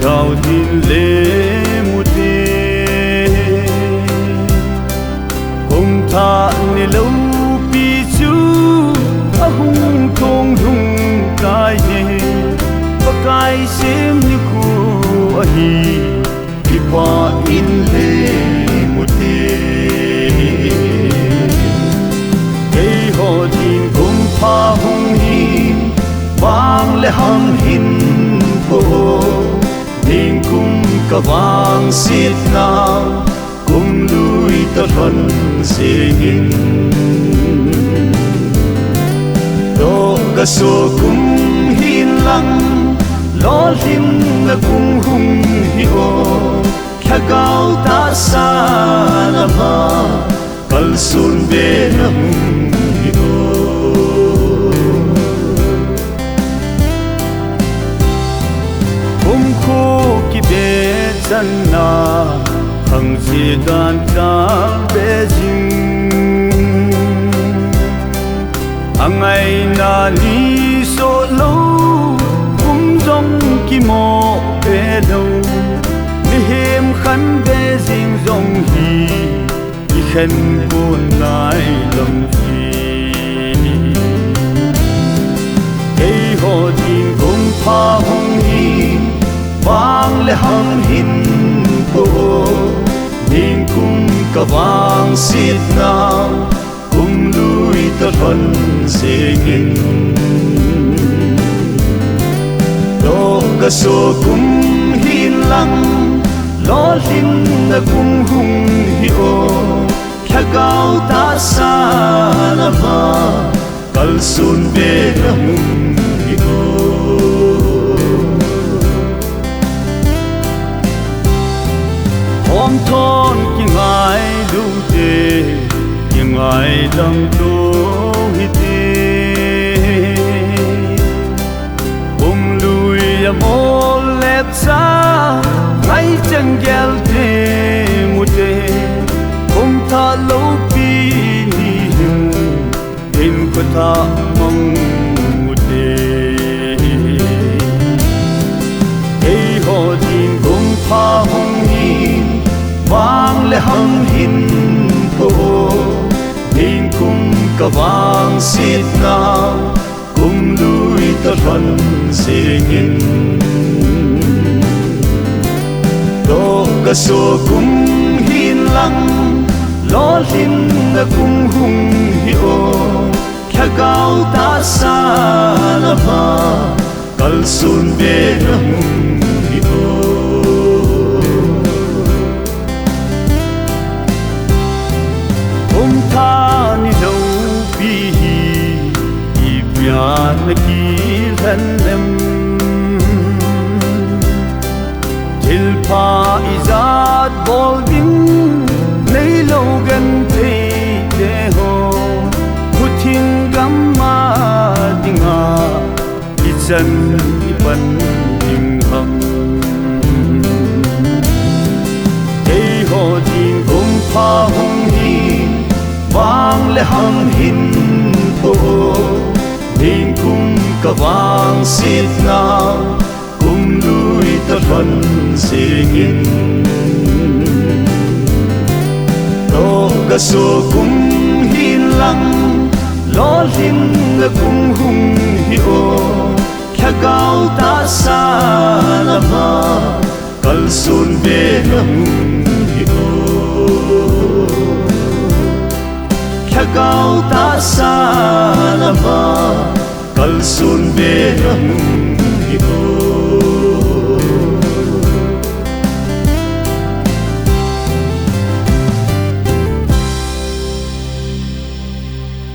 gào tin lệ một đê cùng thà nề lâu pi chú a hung thong hung cái nề và cái xem như khu a hi đi qua in lệ một đê cây họ tin cùng pha hung hin vang lệ hăng hin phố nên cùng cả vang xiết nào cùng lui ta thân sẽ hin đó cả số cùng hin lăng lo lim là cùng hung hiu khá cao ta xa là ma kal sun be na hung hiu khô ki be chân na hằng chi đàn ca be jing hằng ngày na ni so lâu cũng giống ki mo be đâu mi hem khăn be jing giống hi ki khen buồn nai lòng chi cây hồ tin cũng pha hung hi vang lệ hăng hin phố nên cùng cả vang xiết nào cùng lui ta thân sẽ hin đó cả số cùng hin lăng lo lim là cùng hung hiu khá cao ta xa là ma kal sun be na hung hiu hôm thôn ki ngai du te ki ngai dam tu hi te lui mo lep sa ngai chang gel te mu te tha lâu pi ni him in ko tha mong mu te ei ho tin kum pha hong hin vang lệ hăng hin phố nên cùng cả vang xiết nào cùng lui ta thân sẽ hin đó cả số cùng hin lăng lo lim là cùng hung hiu khá cao ta xa là ma kal sun be na hung hiu tha ni đâu bi i bian na ki thân em til pha izat bol ding nei lâu gần thế để ho mutin gam ma dinga i chân i pan ding ham ei ho tin kum pha hung hi vang lệ hăng hin phố nên cùng cả vang xiết nào cùng lui ta thân sẽ hin đó cả số cùng hin lăng lo lim là cùng hung hiu khá cao ta xa là ma kal sun be na hung hiu khá cao ta xa là ma kal sun be na hung